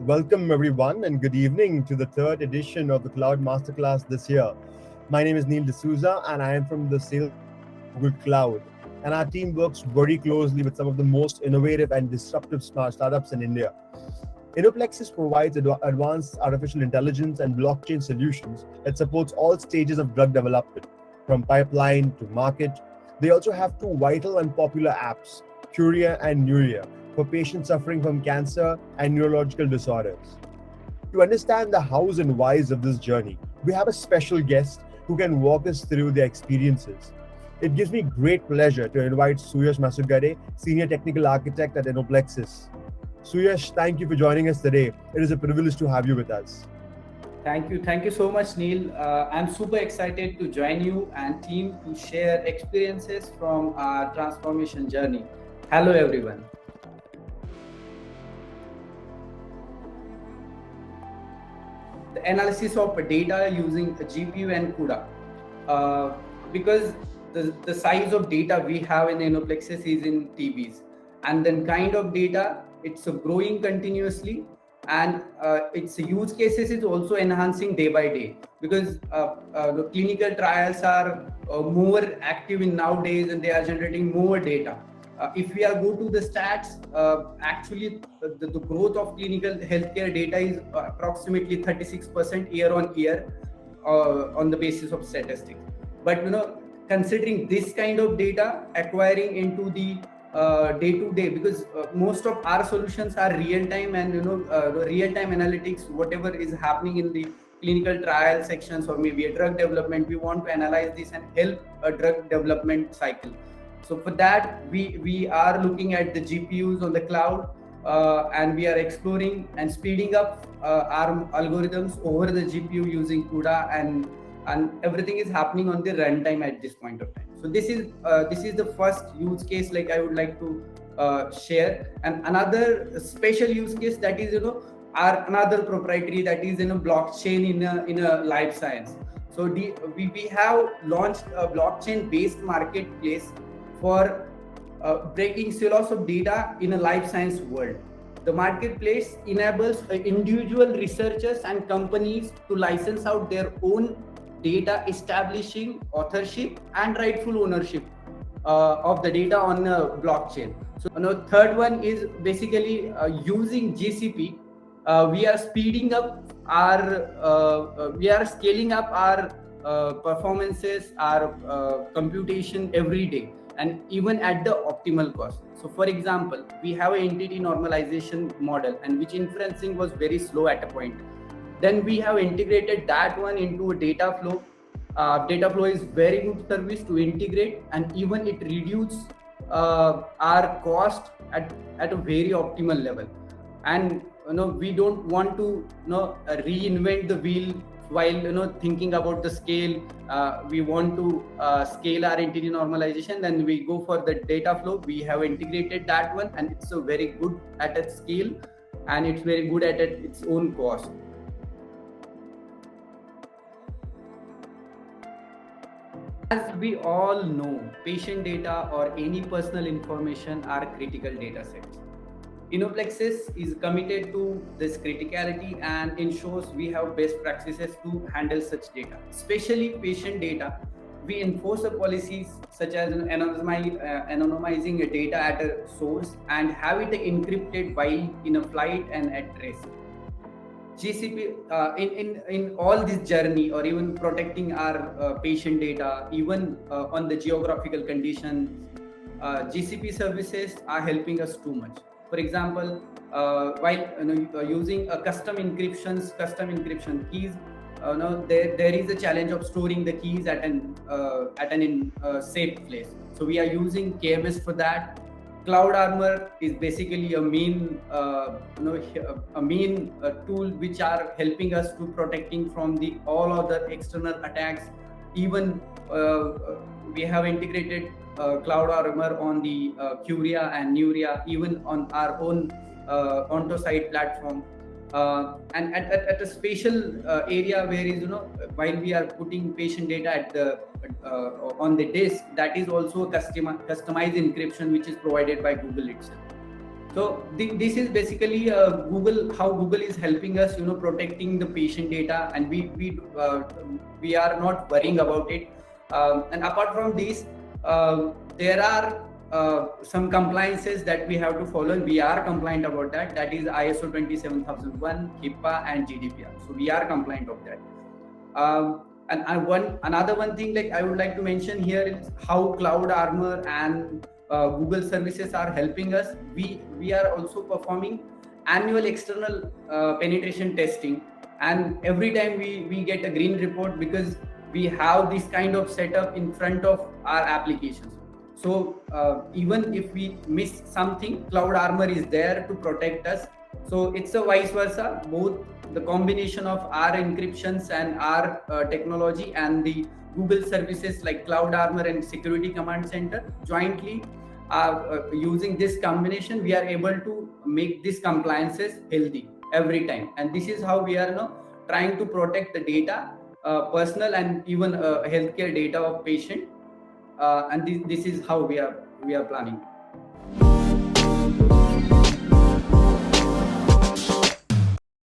Welcome, everyone, and good evening to the third edition of the Cloud Masterclass this year. My name is Neil D'Souza, and I am from the sales Google Cloud. And our team works very closely with some of the most innovative and disruptive smart startups in India. Innoplexus provides advanced artificial intelligence and blockchain solutions that supports all stages of drug development, from pipeline to market. They also have two vital and popular apps, Curia and Nuria, for patients suffering from cancer and neurological disorders. To understand the hows and whys of this journey, we have a special guest who can walk us through their experiences. It gives me great pleasure to invite Suyash Masugade, Senior Technical Architect at Innoplexus. Suyash, thank you for joining us today. It is a privilege to have you with us. Thank you. Thank you so much, Neil. I'm super excited to join you and team to share experiences from our transformation journey. Hello, everyone. The analysis of data using a GPU and CUDA. Because the size of data we have in Innoplexus is in TBs, and then kind of data, it's growing continuously, and its use cases is also enhancing day by day, because the clinical trials are more active in nowadays, and they are generating more data. If we are go to the stats, actually the growth of clinical healthcare data is approximately 36% year on year on the basis of statistics. But considering this kind of data acquiring into the day to day, because most of our solutions are real time, and the real time analytics, whatever is happening in the clinical trial sections or maybe a drug development, we want to analyze this and help a drug development cycle. So for that, we are looking at the GPUs on the cloud, and we are exploring and speeding up our algorithms over the GPU using CUDA, and everything is happening on the runtime at this point of time. So this is the first use case like I would like to share. And another special use case, that is our another proprietary, that is blockchain in a life science. So we have launched a blockchain based marketplace for breaking silos of data in a life science world. The marketplace enables individual researchers and companies to license out their own data, establishing authorship and rightful ownership of the data on a blockchain. So third one is basically using GCP. We are speeding up our we are scaling up our performances, our computation every day, and even at the optimal cost. So for example, we have an entity normalization model, and which inferencing was very slow at a point. Then we have integrated that one into a data flow. Data flow is very good service to integrate, and even it reduces our cost at a very optimal level. And we don't want to reinvent the wheel while thinking about the scale. We want to scale our entity normalization, then we go for the data flow. We have integrated that one, and it's a very good at its scale, and it's very good at its own cost. As we all know, patient data or any personal information are critical data sets. Innoplexus is committed to this criticality and ensures we have best practices to handle such data, especially patient data. We enforce the policies such as anonymizing data at a source and have it encrypted while in a flight and at rest. GCP in all this journey, or even protecting our patient data, even on the geographical conditions, GCP services are helping us too much. For example, while using a custom encryption keys, there is a challenge of storing the keys at an safe place. So we are using KMS for that. Cloud Armor is basically a main tool which are helping us to protecting from the all other external attacks. Even we have integrated Cloud Armor on the Curia and Nuria, even on our own OntoSite platform. And at a spatial area where is while we are putting patient data at the on the disk, that is also a customized encryption which is provided by Google itself. So this is basically Google, how Google is helping us, protecting the patient data, and we are not worrying about it. And apart from this, there are some compliances that we have to follow, and we are compliant about that. That is ISO 27001, HIPAA, and GDPR. So we are compliant of that. And another one thing like I would like to mention here is how Cloud Armor and Google services are helping us. We are also performing annual external penetration testing, and every time we get a green report because we have this kind of setup in front of our applications. So even if we miss something, Cloud Armor is there to protect us. So it's a vice versa, both the combination of our encryptions and our technology and the Google services like Cloud Armor and Security Command Center jointly using this combination, we are able to make these compliances healthy every time. And this is how we are trying to protect the data, personal and even healthcare data of patient. And this is how we are planning.